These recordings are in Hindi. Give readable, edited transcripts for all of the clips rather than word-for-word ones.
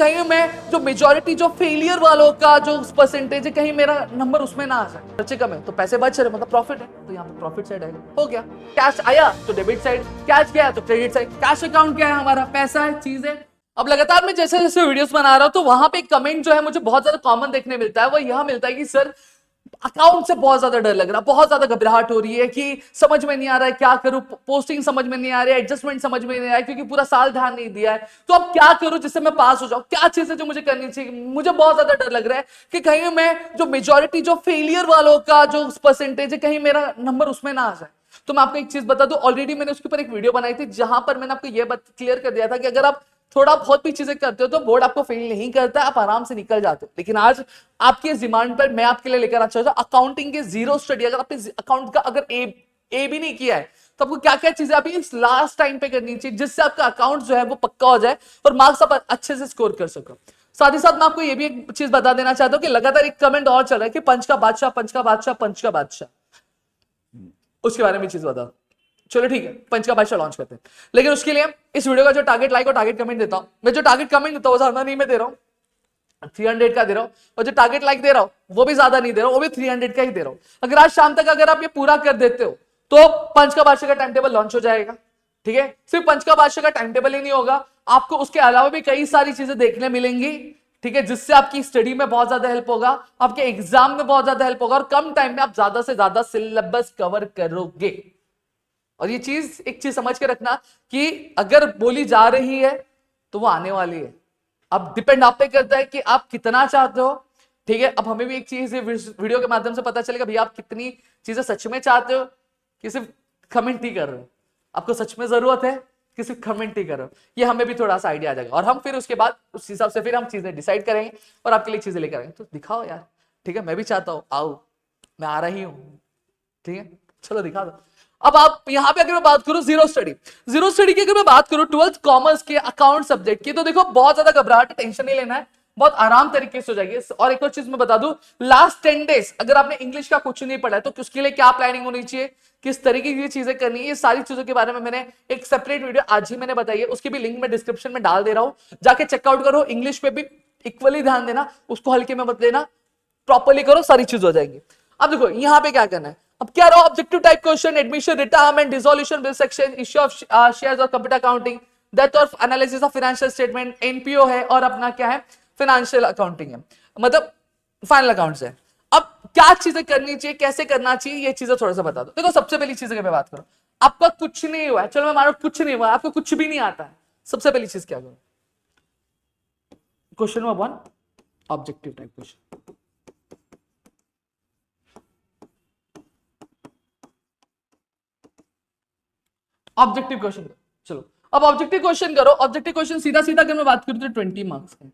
कहीं मैं जो मेजॉरिटी जो फेलियर वालों का जो परसेंटेज है कहीं मेरा नंबर उसमें ना आ जाए, खर्चे कम है तो पैसे बच रहे मतलब प्रॉफिट है, तो यहाँ पे प्रॉफिट साइड आएगा, हो गया। कैश आया तो डेबिट साइड, कैश गया तो क्रेडिट साइड। कैश अकाउंट क्या है हमारा, पैसा है, चीज है। अब लगातार मैं जैसे जैसे वीडियोस बना रहा हूं तो वहां पे एक कमेंट जो है मुझे बहुत ज्यादा कॉमन देखने मिलता है, वो यह मिलता है कि सर अकाउंट से बहुत ज्यादा डर लग रहा है, बहुत ज्यादा घबराहट हो रही है कि समझ में नहीं आ रहा है क्या करूं, पोस्टिंग समझ में नहीं आ रही है, एडजस्टमेंट समझ में नहीं आ रहा है क्योंकि पूरा साल ध्यान नहीं दिया है, तो अब क्या करूं जिससे मैं पास हो जाऊं, क्या चीज है जो मुझे करनी चाहिए। मुझे बहुत ज्यादा डर लग रहा है कि कहीं मैं जो मेजॉरिटी जो फेलियर वालों का जो परसेंटेज है कहीं मेरा नंबर उसमें ना आ जाए। तो मैं आपको एक चीज बता दूं, ऑलरेडी मैंने उसके ऊपर एक वीडियो बनाई थी जहां पर मैंने आपको यह बात क्लियर कर दिया था कि अगर आप थोड़ा बहुत भी चीजें करते हो तो बोर्ड आपको फेल नहीं करता, आप आराम से निकल जाते हो। लेकिन आज आपके डिमांड पर मैं आपके लिए लेकर अच्छा हूं अकाउंटिंग के जीरो स्टडी। अगर आपने अकाउंट का अगर ए भी नहीं किया है तो आपको क्या क्या चीजें अभी लास्ट टाइम पे करनी चाहिए जिससे आपका अकाउंट जो है वो पक्का हो जाए और मार्क्स आप अच्छे से स्कोर कर सको। साथ ही साथ मैं आपको ये भी एक चीज बता देना चाहता हूं कि लगातार एक कमेंट और चल रहा है कि पंच का बादशाह, पंच का बादशाह, पंच का बादशाह, उसके बारे में चीज बता। चलो ठीक है, पंच का बादशाह लॉन्च करते हैं, लेकिन उसके लिए इस वीडियो का जो टारगेट लाइक और टारगेट कमेंट देता हूं, मैं जो टारगेट कमेंट देता हूं वो ज्यादा नहीं मैं दे रहा हूं, 300 का दे रहा हूं, और जो टारगेट लाइक दे रहा हूं वो भी ज्यादा नहीं दे रहा हूं, वो भी 300 का ही दे रहा हूं। अगर आज शाम तक अगर आप ये पूरा कर देते हो तो पंच का बादशाह का टाइम टेबल लॉन्च हो जाएगा। ठीक है, सिर्फ पंच का बादशाह का टाइम टेबल ही नहीं होगा, आपको उसके अलावा भी कई सारी चीजें देखने मिलेंगी। ठीक है, जिससे आपकी स्टडी में बहुत ज्यादा हेल्प होगा, आपके एग्जाम में बहुत ज्यादा हेल्प होगा और कम टाइम में आप ज्यादा से ज्यादा सिलेबस कवर करोगे। और ये चीज एक चीज समझ के रखना कि अगर बोली जा रही है तो वो आने वाली है। अब डिपेंड आप पे करता है कि आप कितना चाहते हो। ठीक है, अब हमें भी एक चीज वीडियो के माध्यम से पता चलेगा भैया आप कितनी चीजें सच में चाहते हो कि सिर्फ कमेंट ही कर रहे हो, आपको सच में जरूरत है कि सिर्फ कमेंट ही कर रहे हो। ये हमें भी थोड़ा सा आइडिया आ जाएगा और हम फिर उसके बाद उस हिसाब से फिर हम चीजें डिसाइड करेंगे और आपके लिए चीजें लेकर आएंगे। तो दिखाओ यार, ठीक है, मैं भी चाहता हूं, आओ, मैं आ रही हूं। ठीक है, चलो दिखा दो। अब आप यहां पे अगर मैं बात करूं जीरो स्टडी, जीरो स्टडी की अगर मैं बात करूं 12th कॉमर्स के अकाउंट सब्जेक्ट की, तो देखो बहुत ज्यादा घबराहट, टेंशन नहीं लेना है, बहुत आराम तरीके से हो जाएगी। और एक और चीज मैं बता दूं, लास्ट 10 डेज अगर आपने इंग्लिश का कुछ नहीं पढ़ा है तो उसके लिए क्या प्लानिंग होनी चाहिए, किस तरीके की चीजें करनी है, ये सारी चीजों के बारे में मैंने एक सेपरेट वीडियो आज ही मैंने बताई है, उसकी भी लिंक मैं डिस्क्रिप्शन में डाल दे रहा हूं, जाके चेकआउट करो। इंग्लिश पे भी इक्वली ध्यान देना, उसको हल्के में मत लेना, प्रॉपर्ली करो, सारी चीज हो जाएंगी। अब देखो यहां पे क्या करना है, अब क्या रहा, objective type question, admission, retirement, dissolution, bill section, issue of shares और कंप्यूटर अकाउंटिंग, डेथ और analysis of financial statement, NPO है और अपना क्या है फाइनेंशियल अकाउंटिंग है, मतलब फाइनल अकाउंट्स है। अब क्या चीजें करनी चाहिए, कैसे करना चाहिए, ये चीजें थोड़ा सा बता दो। देखो सबसे पहली चीज की मैं बात करूं, आपका कुछ नहीं हुआ है, चलो मैं मानो कुछ नहीं हुआ, आपको कुछ भी नहीं आता है, सबसे पहली चीज क्या करो, question number 1 objective type question, objective question. चलो अब ऑब्जेक्टिव क्वेश्चन करो। ऑब्जेक्टिव क्वेश्चन सीधा सीधा अगर मैं बात करूं तो 20 मार्क्स का है।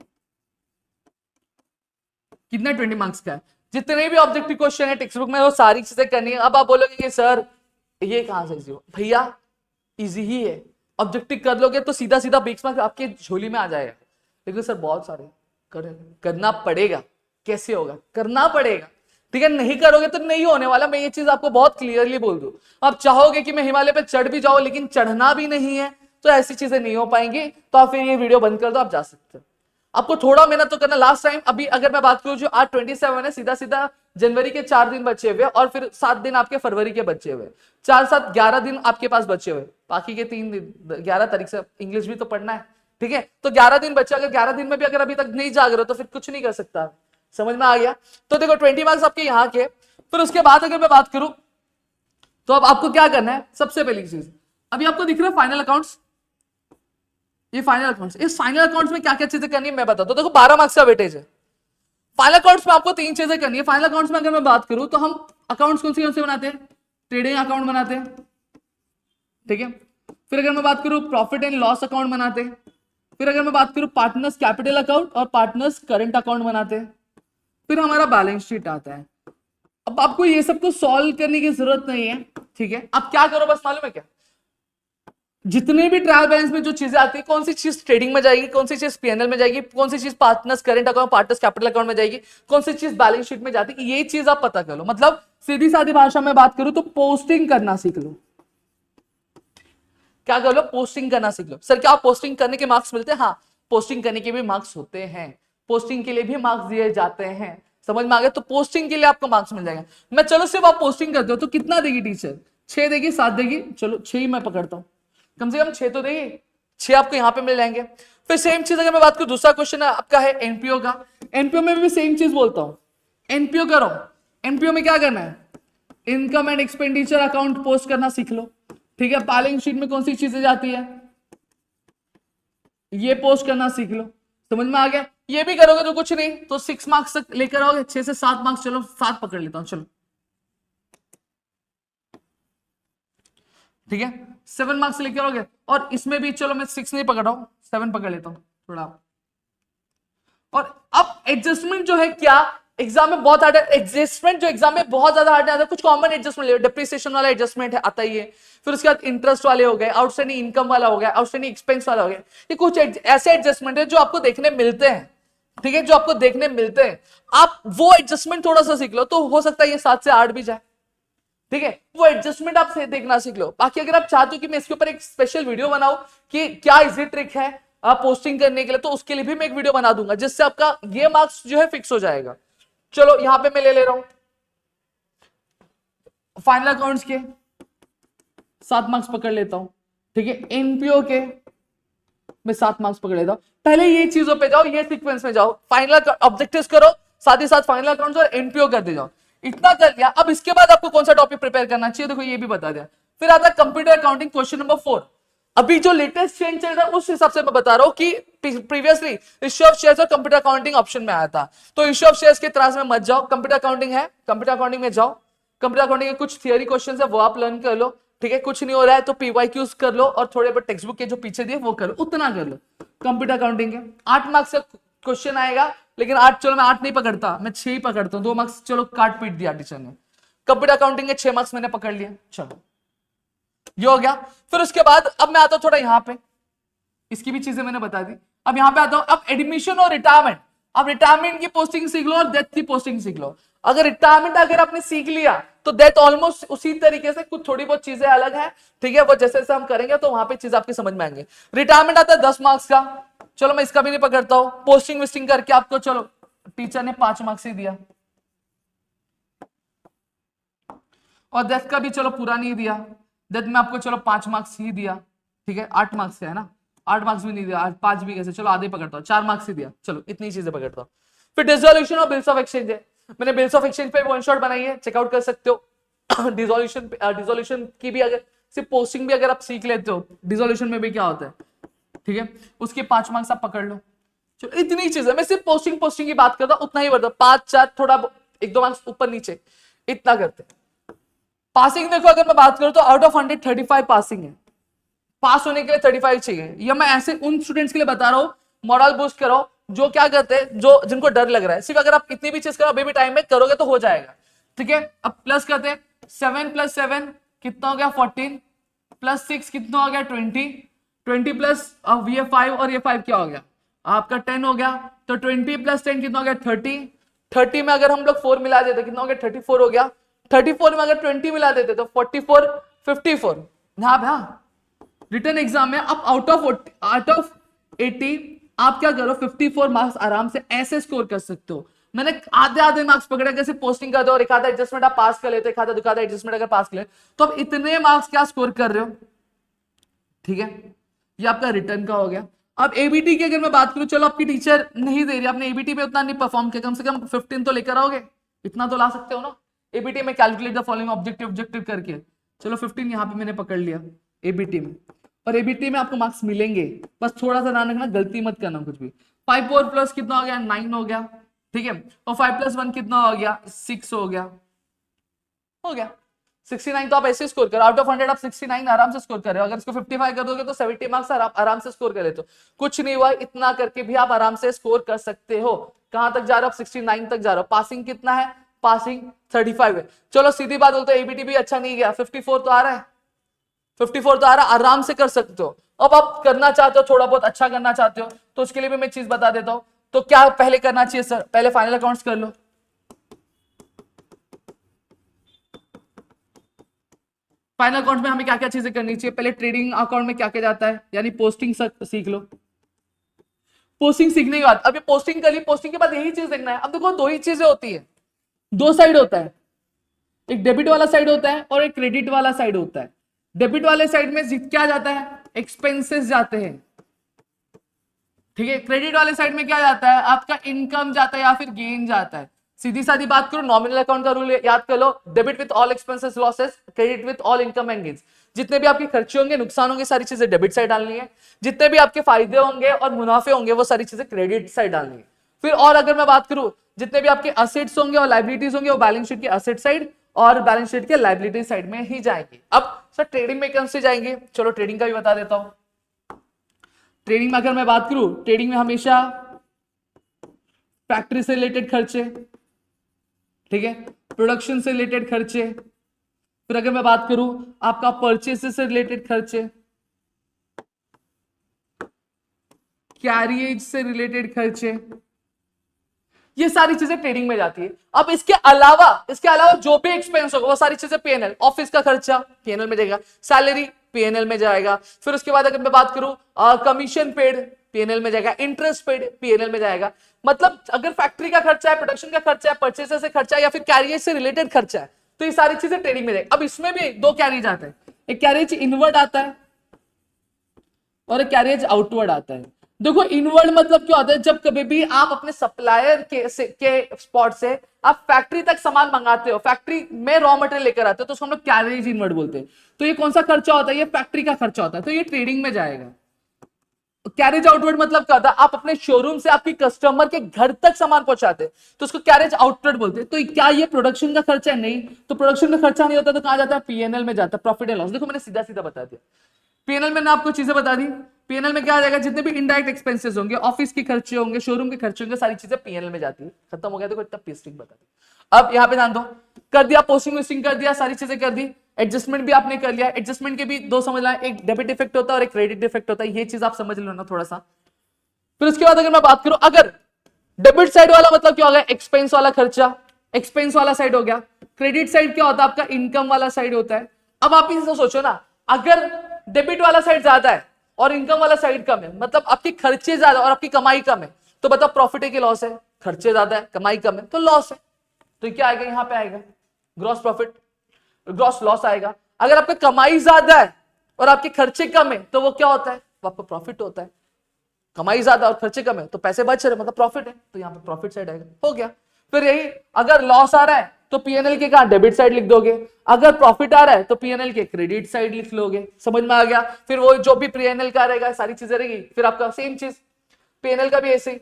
कितना 20 मार्क्स का है, जितने भी ऑब्जेक्टिव क्वेश्चन है टेक्स्ट बुक में वो सारी चीजें करनी है। अब आप बोलोगे कि सर ये कहां से इजी हो, भैया इजी ही है, ऑब्जेक्टिव कर लोगे तो सीधा सीधा 20 मार्क्स आपके झोली में आ जाएगा। लेकिन सर बहुत सारे करना पड़ेगा, कैसे होगा, करना पड़ेगा। ठीक है, नहीं करोगे तो नहीं होने वाला, मैं ये चीज आपको बहुत क्लियरली बोल दूं। आप चाहोगे कि मैं हिमालय पे चढ़ भी जाऊं लेकिन चढ़ना भी नहीं है तो ऐसी चीजें नहीं हो पाएंगी, तो आप फिर ये वीडियो बंद कर दो, आप जा सकते हो। आपको थोड़ा मेहनत तो करना। लास्ट टाइम अभी अगर मैं बात करूं जो आज 27 है, सीधा सीधा जनवरी के 4 दिन बचे हुए और फिर 7 दिन आपके फरवरी के बचे हुए, 4 7 11 दिन आपके पास बचे हुए, बाकी के 3 दिन 11 तारीख से इंग्लिश भी तो पढ़ना है। ठीक है, तो 11 दिन बचे, अगर 11 दिन में भी अगर अभी तक नहीं जाग रहे हो तो फिर कुछ नहीं कर सकता। समझ में आ गया? तो देखो 20 मार्क्स आपके यहाँ के। फिर उसके बाद अगर मैं बात करूं तो अब आपको क्या करना है, सबसे पहली चीज अभी आपको दिख रहा है फाइनल अकाउंट्स, ये फाइनल अकाउंट्स, इस फाइनल अकाउंट्स में क्या क्या चीजें करनी है मैं बताता हूं। देखो 12 मार्क्स का वेटेज है। फाइनल अकाउंट्स में आपको 3 चीजें करनी है। फाइनल अकाउंट्स में अगर मैं बात करूं तो हम अकाउंट्स कौन से बनाते हैं, ट्रेडिंग अकाउंट बनाते हैं। ठीक है, फिर अगर मैं बात करूं प्रॉफिट एंड लॉस अकाउंट बनाते हैं। फिर अगर मैं बात करूं पार्टनर्स कैपिटल अकाउंट और पार्टनर्स करंट अकाउंट बनाते हैं। फिर हमारा बैलेंस शीट आता है। अब आपको ये सब कुछ सॉल्व करने की जरूरत नहीं है। ठीक है, आप क्या करो बस मालूम है क्या, जितने भी ट्रायल बैलेंस में जो चीजें आती है, कौन सी चीज ट्रेडिंग में जाएगी, कौन सी चीज पीएनएल में जाएगी, कौन सी चीज partners current account partners capital account में जाएगी, कौन सी चीज बैलेंस शीट में जाती है, ये चीज आप पता कर लो। मतलब सीधी सादी भाषा में बात करूं तो पोस्टिंग करना सीख लो। क्या कर लो, पोस्टिंग करना सीख लो। सर क्या पोस्टिंग करने के मार्क्स मिलते हैं? हाँ, पोस्टिंग करने के भी मार्क्स होते हैं, पोस्टिंग के लिए भी मार्क्स दिए जाते हैं, समझ में आ गया। तो पोस्टिंग के लिए आपको मार्क्स मिल जाएगा। मैं चलो सिर्फ आप पोस्टिंग करते हो तो कितना देगी टीचर, 6 देगी 7 देगी, चलो 6 ही मैं पकड़ता हूं, कम से कम 6 तो देगी, 6 आपको यहां पे मिल जाएंगे। फिर सेम चीज अगर मैं बात करूं, दूसरा क्वेश्चन है आपका है एनपीओ का। एनपीओ में भी सेम चीज बोलता हूं, एनपीओ करो। एनपीओ में क्या करना है, income and expenditure account post करना सीख लो, ठीक है। बैलेंस शीट में कौन सी चीजें जाती है ये पोस्ट करना सीख लो, समझ में आ गया। ये भी करोगे तो कुछ नहीं तो 6 मार्क्स तक लेकर आओगे, 6 से 7 मार्क्स, चलो 7 पकड़ लेता हूं, चलो ठीक है 7 मार्क्स लेकर आओगे। और इसमें भी चलो मैं 6 नहीं पकड़ रहा हूं, 7 पकड़ लेता हूं थोड़ा। और अब एडजस्टमेंट जो है क्या एग्जाम में बहुत हार्ड है, एडजस्टमेंट जो एग्जाम में बहुत ज्यादा हार्ड आता है, कुछ कॉमन एडजस्टमेंट ले, डिप्रिसिएशन वाला एडजस्टमेंट है आता ही है, फिर उसके बाद इंटरेस्ट वाले हो गए, आउटस्टैंडिंग इनकम वाला हो गया, आउटस्टैंडिंग एक्सपेंस वाला हो गया। ये कुछ ऐसे एडजस्टमेंट है जो आपको देखने मिलते हैं, ठीक है, जो आपको देखने मिलते हैं। आप वो एडजस्टमेंट थोड़ा सा सीख लो तो हो सकता है ये 7 से 8 भी जाए, ठीक है। वो एडजस्टमेंट आप देखना सीख लो। बाकी अगर आप चाहते हो कि मैं इसके ऊपर एक स्पेशल वीडियो बनाऊं कि क्या इजी ट्रिक है पोस्टिंग करने के लिए, तो उसके लिए भी मैं एक वीडियो बना दूंगा जिससे आपका ये मार्क्स जो है फिक्स हो जाएगा। चलो यहां पे मैं ले रहा हूं फाइनल अकाउंट्स के 7 मार्क्स पकड़ लेता हूं, ठीक है। एनपीओ के मैं 7 मार्क्स पकड़ लेता हूं। पहले ये चीजों पे जाओ, ये सीक्वेंस में जाओ, फाइनल ऑब्जेक्टिव्स करो, साथ ही साथ फाइनल अकाउंट्स और एनपीओ कर दे जाओ। इतना कर लिया, अब इसके बाद आपको कौन सा टॉपिक प्रिपेयर करना चाहिए देखो ये भी बता दिया। फिर आता है कंप्यूटर अकाउंटिंग क्वेश्चन नंबर 4। अभी जो लेटेस्ट चेंज चल रहा है उस हिसाब से मैं बता रहा हूं कि प्रीवियसली इश्यू ऑफ शेयर्स और कंप्यूटर अकाउंटिंग ऑप्शन में आया था, तो इश्यू ऑफ शेयर्स के त्रास में मत जाओ, कंप्यूटर अकाउंटिंग है, कंप्यूटर अकाउंटिंग में जाओ। कंप्यूटर अकाउंटिंग के कुछ थियरी क्वेश्चन है वो आप लर्न कर लो, ठीक है। कुछ नहीं हो रहा है तो पीवाईक्यूज कर लो और थोड़े बहुत टेक्स्ट बुक के जो पीछे दिए वो कर लो, उतना कर लो। कंप्यूटर अकाउंटिंग के 8 मार्क्स का क्वेश्चन आएगा, लेकिन 8 चलो मैं 8 नहीं पकड़ता, मैं 6 ही पकड़ता हूं, 2 मार्क्स चलो काट पीट दिया टीचर ने। कंप्यूटर अकाउंटिंग के 6 मार्क्स मैंने पकड़ लिया, चलो ये हो गया। फिर उसके बाद अब मैं आता हूं थोड़ा यहां पे, इसकी भी चीजें मैंने बता दी। अब यहां पे आता हूं, अब एडमिशन और रिटायरमेंट। अब रिटायरमेंट की पोस्टिंग सीख लो और डेथ की पोस्टिंग सीख लो। अगर रिटायरमेंट अगर आपने सीख लिया तो डेथ ऑलमोस्ट उसी तरीके से, कुछ थोड़ी बहुत चीजें अलग है, ठीक है, वो जैसे जैसे हम करेंगे तो वहां पे चीज आपकी समझ में आएंगे। रिटायरमेंट आता है 10 मार्क्स का, चलो मैं इसका भी नहीं पकड़ता हूं। पोस्टिंग विस्टिंग करके आपको चलो टीचर ने 5 मार्क्स ही दिया, और डेथ का भी चलो पूरा नहीं दिया, डेथ में आपको चलो 5 मार्क्स ही दिया, ठीक है। 8 मार्क्स है ना, 8 मार्क्स भी नहीं दिया, 5 भी कैसे, चलो आधे पकड़ता हूँ, 4 मार्क्स ही दिया, चलो इतनी चीजें पकड़ता हूँ। फिर डिसोल्यूशन और बिल्स ऑफ एक्सचेंज है, मैंने बिल्स ऑफ एक्सचेंज पे वन शॉट बनाई है, चेकआउट कर सकते हो। डिसोल्यूशन की भी अगर सिर्फ पोस्टिंग भी अगर आप सीख लेते हो, डिसोल्यूशन में भी क्या होता है, ठीक है, उसके 5 मार्क्स आप पकड़ लो। चलो इतनी चीज है, मैं सिर्फ पोस्टिंग की बात करता हूँ, उतना ही बढ़ता, 5 4 थोड़ा 1 2 मार्क्स ऊपर नीचे इतना करते। पासिंग देखो अगर मैं बात करूं तो आउट ऑफ 100 35 पासिंग है, पास होने के लिए 35 चाहिए। ये मैं ऐसे उन स्टूडेंट्स के लिए बता रहा हूं, मॉरल बूस्ट करो जो क्या करते हैं, जो जिनको डर लग रहा है। सिर्फ अगर आप इतनी भी चीज करो अभी भी टाइम में करोगे तो हो जाएगा, ठीक है। अब प्लस करते हैं, 7 + 7 कितना हो गया 14, प्लस 6 कितना हो गया 20, 20 प्लस अब ये 5 और ये 5 क्या हो गया आपका 10 हो गया, तो 20 + 10 कितना हो गया 30, 30 में अगर हम लोग 4 मिला देते कितना हो गया 34 हो गया, 34 में अगर 20 मिला देते तो 44 54। यहां पे रिटर्न एग्जाम में आप आउट ऑफ 80 आप क्या करो 54 मार्क्स आराम से ऐसे स्कोर कर सकते हो। मैंने आधे आधे मार्क्स पकड़े, कैसे पोस्टिंग कर दो और एक आधा एडजस्टमेंट आप पास कर लेते, एक आधा दुकाधा एडजस्टमेंट अगर पास कर ले तो आप इतने मार्क्स क्या स्कोर कर रहे हो, ठीक है। ये आपका रिटर्न का हो गया। अब एबीटी की अगर मैं बात करूं, चलो आपकी टीचर नहीं दे रही, आपने एबीटी पे उतना नहीं परफॉर्म किया, कम से कम 15 तो लेकर आओगे, इतना तो ला सकते हो ना। एबीटी में कैलकुलेट द फॉलोइंग ऑब्जेक्टिव करके, चलो 15 यहां पे मैंने पकड़ लिया एबीटी में, और एबीटी में आपको मार्क्स मिलेंगे, बस थोड़ा सा ध्यान रखना, गलती मत करना कुछ भी। 5 4 प्लस कितना हो गया 9 हो गया, ठीक है, और 5 + 1 कितना हो गया 6 हो गया, 69 तो आप ऐसे स्कोर करो, आउट ऑफ 100 आप 69 आराम से स्कोर कर रहे हो। अगर इसको 55 कर दोगे तो 70 मार्क्स आराम से स्कोर कर लेते हो। कुछ नहीं हुआ, इतना करके भी आप आराम से स्कोर कर सकते हो। कहां तक जा रहे हो आप 69 तक जा रहे हो। पासिंग कितना है, पासिंग 35 है। चलो सीधी बात बोलते एबीटी भी अच्छा नहीं गया, 54 तो आ रहा है, 54 तो आ रहा है, आराम से कर सकते हो। अब आप करना चाहते हो थोड़ा बहुत अच्छा करना चाहते हो तो उसके लिए भी मैं चीज बता देता हूं। तो क्या पहले करना चाहिए सर, पहले फाइनल अकाउंट्स कर लो। फाइनल अकाउंट में हमें क्या क्या चीजें करनी चाहिए, पहले ट्रेडिंग अकाउंट में क्या क्या जाता है, यानी पोस्टिंग सीख लो। पोस्टिंग सीखने के बाद, अब ये पोस्टिंग कर ली, पोस्टिंग के बाद यही चीज देखना है। अब देखो दो ही चीजें होती है, दो साइड होता है, एक डेबिट वाला साइड होता है और एक क्रेडिट वाला साइड होता है। डेबिट वाले साइड में क्या जाता है, एक्सपेंसेस जाते हैं, ठीक है। क्रेडिट वाले साइड में क्या जाता है, आपका इनकम जाता है या फिर गेन जाता है। सीधी सादी बात करो, नॉमिनल अकाउंट का रूल याद कर लो, debit with all expenses losses, credit with all income and gains. जितने भी आपके खर्चे होंगे, नुकसान होंगे, सारी चीजें डेबिट साइड डालनी है। जितने भी आपके फायदे होंगे और मुनाफे होंगे, वो सारी चीजें क्रेडिट साइड डालनी है। फिर और अगर मैं बात करूं, जितने भी आपके असेट्स होंगे और लाइबिलिटीज होंगे, वो बैलेंस शीट के असेट साइड और बैलेंस शीट के लाइबिलिटी साइड में ही जाएंगे। अब सर ट्रेडिंग में कौन से जाएंगे, चलो ट्रेडिंग का भी बता देता हूं। ट्रेडिंग में अगर मैं बात करूं, ट्रेडिंग में हमेशा फैक्ट्री से रिलेटेड खर्चे, ठीक है, प्रोडक्शन से रिलेटेड खर्चे, फिर अगर मैं बात करूं आपका परचेस से रिलेटेड खर्चे, कैरियज से रिलेटेड खर्चे, ये सारी चीजें ट्रेडिंग में जाती है। अब इसके अलावा जो भी एक्सपेंस होगा वो सारी चीजें पीएनएल, ऑफिस का खर्चा पीएनएल में जाएगा, सैलरी पीएनएल में जाएगा। फिर उसके बाद अगर मैं बात करूं कमीशन पेड पीएनएल में जाएगा, इंटरेस्ट पेड पीएनएल में जाएगा। मतलब अगर फैक्ट्री का खर्चा है, प्रोडक्शन का खर्चा है, परचेस से खर्चा है या फिर कैरियज से रिलेटेड खर्चा है, तो ये सारी चीजें ट्रेडिंग में जाएगी। अब इसमें भी दो कैरियज आता है, एक कैरियज इनवर्ड आता है और एक कैरियज आउटवर्ड आता है। देखो इनवर्ड मतलब क्या होता है, जब कभी भी आप अपने सप्लायर के स्पॉट से आप फैक्ट्री तक सामान मंगाते हो, फैक्ट्री में रॉ मटेरियल लेकर आते हो, तो उसको हम लोग कैरियज इनवर्ड बोलते हैं। तो ये कौन सा खर्चा होता है, ये फैक्ट्री का खर्चा होता है, तो ये ट्रेडिंग में जाएगा। कैरेज आउटवर्ड मतलब क्या होता है, आप अपने शोरूम से आपके कस्टमर के घर तक सामान पहुंचाते हैं, तो उसको कैरेज आउटवर्ड बोलते हैं। तो क्या ये प्रोडक्शन का खर्चा है, नहीं, तो प्रोडक्शन का खर्चा नहीं होता तो कहां जाता है, पीएनएल में जाता है, प्रॉफिट एंड लॉस। देखो मैंने सीधा सीधा बता दिया, पीएनएल में ना आपको चीजें बता दी। पीएनएल में क्या आ जाएगा, जितने भी इनडायरेक्ट एक्सपेंसेस होंगे, ऑफिस के खर्चे होंगे, शोरूम के खर्चे होंगे, सारी चीजें पीएनएल में जाती है। खत्म हो गया, देखो इतना पेस्टिंग बता दी। अब यहाँ पे ध्यान दो, कर दिया पोस्टिंग वेस्टिंग कर दिया, सारी चीजें कर दी, एडजस्टमेंट भी आपने कर लिया। एडजस्टमेंट के भी दो समझना, एक डेबिट इफेक्ट होता है और एक क्रेडिट इफेक्ट होता है, ये चीज आप समझ लो ना थोड़ा सा। फिर उसके बाद अगर मैं बात करूं, अगर डेबिट साइड वाला मतलब क्या हो गया, एक्सपेंस वाला खर्चा, एक्सपेंस वाला साइड हो गया। क्रेडिट साइड क्या होता है, आपका इनकम वाला साइड होता है। अब आप इसे सोचो ना, अगर डेबिट वाला साइड ज्यादा है और इनकम वाला साइड कम है, मतलब आपकी खर्चे ज्यादा और आपकी कमाई कम है, तो बताओ प्रॉफिट है कि लॉस है, खर्चे ज्यादा है कमाई कम है तो लॉस है। तो क्या आएगा, यहां पे आएगा ग्रॉस प्रॉफिट, ग्रॉस लॉस आएगा। अगर आपका कमाई ज्यादा है और आपके खर्चे कम है तो वो क्या होता है, वो आपका प्रॉफिट होता है। कमाई ज्यादा और खर्चे कम है तो पैसे बच रहे, मतलब प्रॉफिट है, तो यहाँ पे प्रॉफिट साइड आएगा, हो गया। फिर यही अगर लॉस आ रहा है तो पीएनएल के कहां, डेबिट साइड लिख दोगे। अगर प्रॉफिट आ रहा है तो पीएनएल के क्रेडिट साइड लिख लोगे। समझ में आ गया। फिर वो जो भी पीएनएल का रहेगा सारी चीजें रहेगी। फिर आपका सेम चीज पीएनएल का भी ऐसे ही,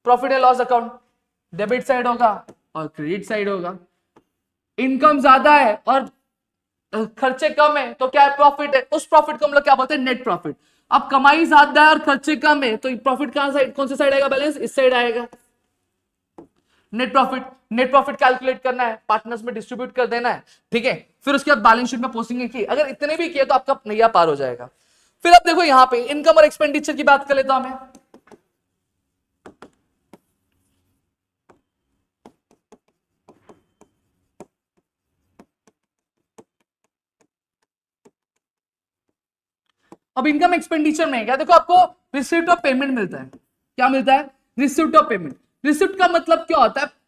profit and loss account debit side होगा और क्रेडिट साइड होगा। इनकम ज्यादा है और खर्चे कम है तो क्या प्रॉफिट है, उस प्रॉफिट को हम लोग क्या बोलते हैं, नेट प्रॉफिट। अब कमाई ज्यादा है और खर्चे कम है तो प्रॉफिट कहां साइड, कौन सी साइड आएगा, बैलेंस इस साइड आएगा, net profit. Net profit calculate करना है, पार्टनर्स में डिस्ट्रीब्यूट कर देना है, ठीक है। फिर उसके बाद बैलेंस शीट में पोस्टिंग की, अगर इतने भी किए तो आपका नैया पार हो जाएगा। फिर अब देखो यहां पे इनकम और एक्सपेंडिचर की बात कर लेता हूं मैं। अब इनकम एक्सपेंडिचर में क्या, देखो आपको रिसिप्ट ऑफ पेमेंट मिलता है। क्या मिलता है, रिसिप्ट ऑफ पेमेंट। रिसिप्ट का मतलब क्या होता है,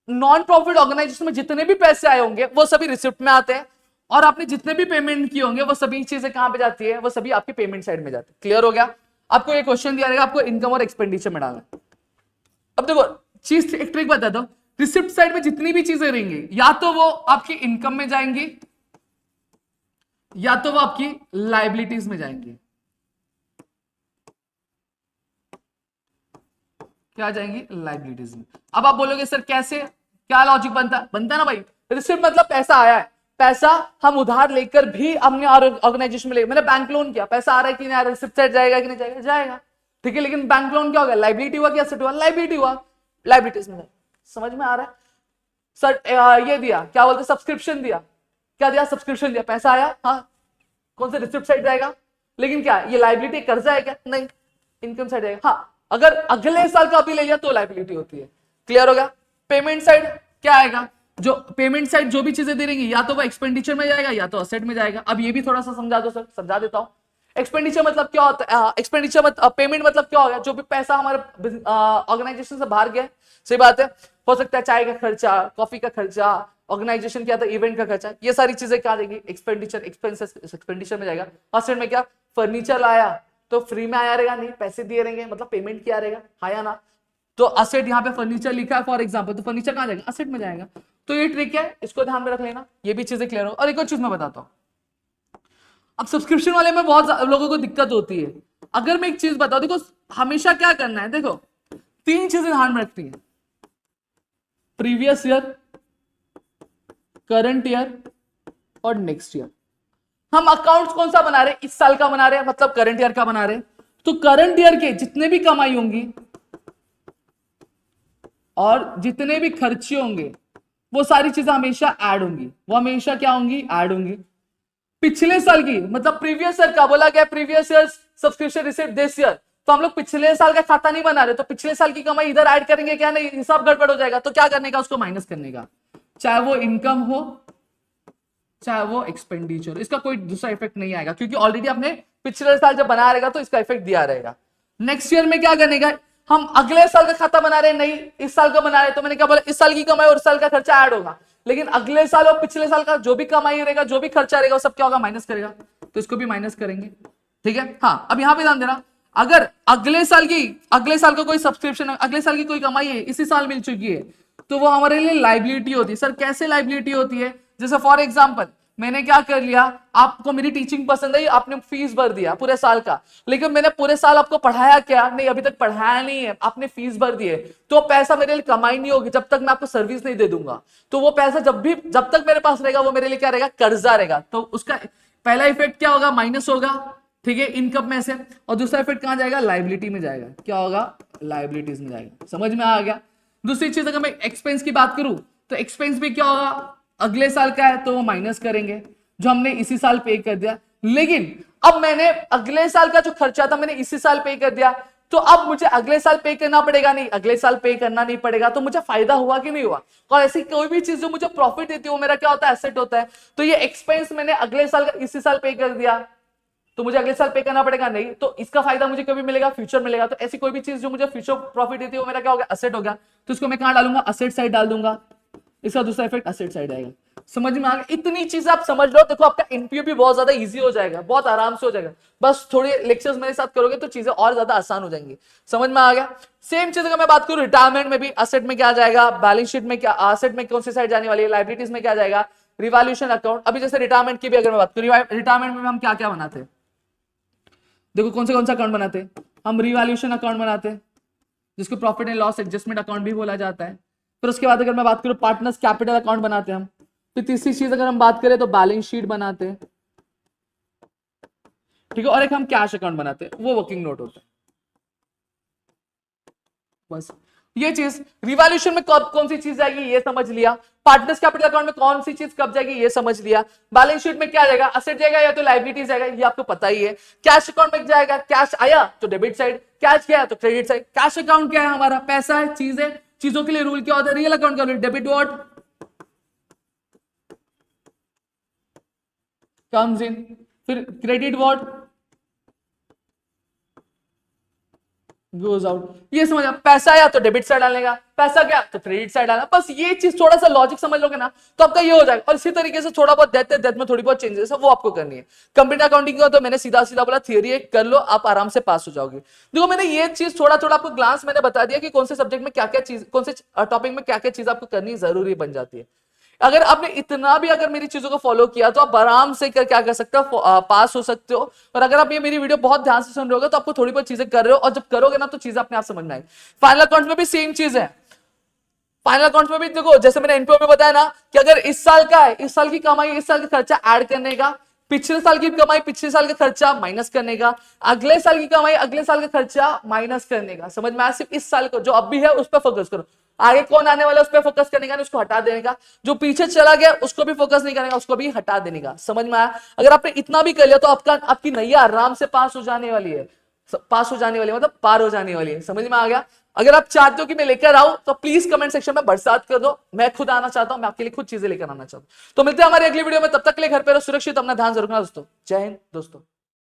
नॉन प्रॉफिट ऑर्गेनाइजेशन में जितने भी पैसे आए होंगे वो सभी रिसिप्ट में आते हैं, और आपने जितने भी पेमेंट किए होंगे वो सभी चीजें कहां पे जाती है, वो सभी आपकी पेमेंट साइड में जाती है। क्लियर हो गया। आपको ये क्वेश्चन दिया रहेगा, आपको इनकम और एक्सपेंडिचर में डालना है। अब देखो चीज, एक ट्रिक बता दो, रिसिप्ट साइड में जितनी भी चीजें रहेंगी या तो वो आपकी इनकम में जाएंगी या तो वो आपकी लाइबिलिटीज में जाएंगी। क्या जाएंगी, लाइबिलिटीज में। अब आप बोलोगे सर कैसे, क्या लॉजिक बनता है, बनता ना भाई, रिसिप्ट मतलब पैसा आया है, पैसा हम उधार लेकर भी हमने ऑर्गेनाइजेशन में ले, मैंने बैंक लोन किया, पैसा आ रहा है कि नहीं आ रहा है, रिसिप्ट साइड जाएगा कि नहीं जाएगा, जाएगा, ठीक है। लेकिन बैंक लोन क्या हो गया, लाइबिलिटी हुआ कि एसेट हुआ, लाइबिलिटी हुआ, लाइबिलिटीज में जाएगा। समझ में आ रहा है सर। ये दिया, क्या बोलते, सब्सक्रिप्शन दिया, क्या दिया, सब्सक्रिप्शन दिया, पैसा आया, हाँ, कौन से, रिसिप्ट साइड जाएगा। लेकिन क्या ये लाइबिलिटी कर्जा है क्या, नहीं, इनकम साइड जाएगा। हाँ, अगर अगले साल का अभी ले लिया तो लाइबिलिटी होती है। क्लियर हो गया। पेमेंट साइड क्या आएगा, जो पेमेंट साइड जो भी चीजें दे रहेंगी या तो वो एक्सपेंडिचर में जाएगा या तो असेट में जाएगा। अब ये भी थोड़ा सा समझा दो सर, समझा देता हूं। एक्सपेंडिचर मतलब क्या होता है, एक्सपेंडिचर मतलब पेमेंट मतलब क्या हो गया, जो भी पैसा हमारे ऑर्गेनाइजेशन से बाहर गया, सही बात है, हो सकता है चाय का खर्चा, कॉफी का खर्चा, ऑर्गेनाइजेशन क्या था, इवेंट का खर्चा, ये सारी चीजें क्या देगी, एक्सपेंडिचर, एक्सपेंसेस एक्सपेंडिचर में जाएगा। फर्स्ट में क्या, फर्नीचर लाया तो फ्री में आया रहेगा, नहीं पैसे दिए रहेंगे, मतलब पेमेंट किया रहेगा, आया ना। तो असेट, यहाँ पे फर्नीचर लिखा है फॉर एग्जांपल, तो फर्नीचर कहां जाएगा, असेट में जाएगा। तो ये ट्रिक है, इसको ध्यान में रख लेना, ये भी चीजें क्लियर हो। और एक और चीज मैं बताता हूं, अब सब्सक्रिप्शन वाले में बहुत लोगों को दिक्कत होती है। अगर मैं एक चीज बताऊं, देखो हमेशा क्या करना है, देखो 3 चीजें ध्यान में रखती है, प्रीवियस ईयर, करंट ईयर और नेक्स्ट ईयर। हम अकाउंट्स कौन सा बना रहे हैं, इस साल का बना रहे हैं, मतलब करंट ईयर का बना रहे हैं। तो करंट ईयर के जितने भी कमाई होंगी और जितने भी खर्चे होंगे, वो सारी चीजें हमेशा ऐड होंगी, वो हमेशा क्या होंगी, ऐड होंगी। पिछले साल की, मतलब प्रीवियस ईयर का बोला गया, previous year subscription receipt this year, तो हम लोग पिछले साल का खाता नहीं बना रहे, तो पिछले साल की कमाई इधर ऐड करेंगे क्या, नहीं, हिसाब गड़बड़ हो जाएगा। तो क्या करने का, उसको माइनस करने का, चाहे वो इनकम हो चाहे वो एक्सपेंडिचर, इसका कोई दूसरा इफेक्ट नहीं आएगा, क्योंकि ऑलरेडी आपने पिछले साल जब बना रहेगा तो इसका इफेक्ट दिया रहेगा। नेक्स्ट ईयर में क्या करने का, हम अगले साल का खाता बना रहे हैं, नहीं इस साल का बना रहे हैं, तो मैंने क्या बोला, इस साल की कमाई और इस साल का खर्चा ऐड होगा, लेकिन अगले साल और पिछले साल का जो भी कमाई रहेगा, जो भी खर्चा रहेगा, वो सब क्या होगा, माइनस करेगा, तो इसको भी माइनस करेंगे, ठीक है। हाँ, अब यहां पे ध्यान देना, अगर अगले साल का कोई सब्सक्रिप्शन, अगले साल की कोई कमाई है इसी साल मिल चुकी है, तो वो हमारे लिए लाइबिलिटी होती है। सर कैसे लाइबिलिटी होती है, जैसे फॉर एग्जांपल मैंने क्या कर लिया, आपको मेरी टीचिंग पसंद आई, आपने फीस भर दिया पूरे साल का, लेकिन मैंने पूरे साल आपको पढ़ाया क्या, नहीं अभी तक पढ़ाया नहीं है, आपने फीस भर दी है, तो पैसा मेरे लिए कमाई नहीं होगी जब तक मैं आपको सर्विस नहीं दे दूंगा। तो वो पैसा जब तक मेरे पास रहेगा, वो मेरे लिए क्या रहेगा, कर्जा रहेगा। तो उसका पहला इफेक्ट क्या होगा, माइनस होगा, ठीक है, इनकम में से। और दूसरा इफेक्ट कहां जाएगा, लाइबिलिटी में जाएगा, क्या होगा, लाइबिलिटीज में जाएगा। समझ में आ गया। दूसरी चीज, अगर मैं एक्सपेंस की बात करूं, तो एक्सपेंस भी क्या होगा, अगले साल का है तो वो माइनस करेंगे, जो हमने इसी साल पे कर दिया। लेकिन अब मैंने अगले साल का जो खर्चा था मैंने इसी साल पे कर दिया, तो अब मुझे अगले साल पे करना पड़ेगा, नहीं अगले साल पे करना नहीं पड़ेगा, तो मुझे फायदा हुआ कि नहीं हुआ। और ऐसी कोई भी चीज जो मुझे प्रॉफिट देती है वो मेरा क्या होता है, एसेट होता है। तो ये एक्सपेंस मैंने अगले साल का इसी साल पे कर दिया, तो मुझे अगले साल पे करना पड़ेगा, नहीं, तो इसका फायदा मुझे कभी मिलेगा, फ्यूचर मिलेगा। तो ऐसी कोई भी चीज जो मुझे फ्यूचर प्रॉफिट देती है वो मेरा क्या हो गया, एसेट हो गया। तो इसको मैं कहां डालूंगा, एसेट साइड डाल दूंगा, इसका दूसरा इफेक्ट एसेट साइड आएगा। समझ में आ गया, इतनी चीजें आप समझ लो, देखो आपका एनपीओ भी बहुत ज्यादा इजी हो जाएगा, बहुत आराम से हो जाएगा। बस थोड़े लेक्चर्स मेरे साथ करोगे तो चीजें और ज्यादा आसान हो जाएंगी। समझ में आ गया। सेम चीज अगर मैं बात करूं रिटायरमेंट में भी, एसेट में क्या जाएगा, बैलेंस शीट में क्या, एसेट में कौन सी साइड जाने वाली है, लायबिलिटीज में क्या जाएगा, रिवैल्यूएशन अकाउंट। अभी जैसे रिटायरमेंट की भी अगर मैं बात करूं, रिटायरमेंट में हम क्या क्या बनाते हैं, देखो कौन सा अकाउंट बनाते हैं हम, रिवैल्यूएशन अकाउंट बनाते हैं, जिसको profit and loss adjustment account भी बोला जाता है। फिर उसके बाद अगर मैं बात करूं पार्टनर्स कैपिटल अकाउंट बनाते हैं हम। फिर तीसरी चीज अगर हम बात करें तो बैलेंस शीट बनाते हैं, ठीक है। और एक हम कैश अकाउंट बनाते हैं, वो वर्किंग नोट होता है। बस ये चीज रिवैल्यूएशन में कब कौन सी चीज जाएगी ये समझ लिया, पार्टनर्स कैपिटल अकाउंट में कौन सी चीज कब जाएगी ये समझ लिया, बैलेंस शीट में क्या जाएगा, एसेट जाएगा या तो लायबिलिटी जाएगा, ये आपको पता ही है। कैश अकाउंट में जाएगा, कैश आया तो डेबिट साइड, कैश गया तो क्रेडिट साइड। कैश अकाउंट क्या है, हमारा पैसा है, चीज है, चीजों के लिए रूल क्या होता है, रियल अकाउंट का rule, debit what comes in, फिर क्रेडिट व्हाट गोज आउट। ये समझ, पैसा आया तो डेबिट साइड डालने का, पैसा गया तो क्रेडिट साइड डालना। बस ये चीज थोड़ा सा लॉजिक समझ लोगे ना तो आपका ये हो जाएगा। और इसी तरीके से थोड़ा बहुत डेथ में थोड़ी बहुत चेंजेस है वो आपको करनी है। कंप्यूटर अकाउंटिंग का तो मैंने सीधा सीधा बोला थियरी है, कर लो आप आराम से पास हो जाओगे। देखो मैंने ये चीज थोड़ा थोड़ा आपको ग्लांस मैंने बता दिया कि कौन से सब्जेक्ट में क्या क्या चीज, कौन से टॉपिक में क्या क्या चीज आपको करनी जरूरी बन जाती है। अगर आपने इतना भी अगर मेरी चीजों को फॉलो किया तो आप आराम से क्या कर सकते हो, पास हो सकते हो। और अगर आप ये मेरी वीडियो बहुत ध्यान से सुन रहे हो तो आपको थोड़ी बहुत चीजें कर रहे हो, और जब करोगे ना तो चीजें अपने आप समझ में आएगी। फाइनल अकाउंट्स में भी सेम चीज है। फाइनल अकाउंट्स में भी देखो जैसे मैंने एनपीओ में बताया ना कि अगर इस साल का है, इस साल की कमाई इस साल का खर्चा ऐड करने का, पिछले साल की कमाई पिछले साल का खर्चा माइनस करने का, अगले साल की कमाई अगले साल का खर्चा माइनस करने का। समझ में आया। सिर्फ इस साल को जो अब भी है उस पर फोकस करो, आगे कौन आने वाला है उस पर फोकस करने का, उसको हटा देने का। जो पीछे चला गया उसको भी फोकस नहीं करने का, उसको भी हटा देने का। समझ में आया। अगर आपने इतना भी कर लिया तो आपकी नैया आराम से पास हो जाने वाली है, पास हो जाने वाली है, मतलब पार हो जाने वाली है। समझ में आ गया। अगर आप चाहते हो कि मैं लेकर आऊं तो प्लीज कमेंट सेक्शन में बरसात कर दो। मैं खुद आना चाहता हूं, मैं आपके लिए खुद चीजें लेकर आना चाहता हूं। तो मिलते हैं हमारी अगली वीडियो में, तब तक के लिए घर पे रहो सुरक्षित, अपना ध्यान जरूर रखना दोस्तों। जय हिंद दोस्तों।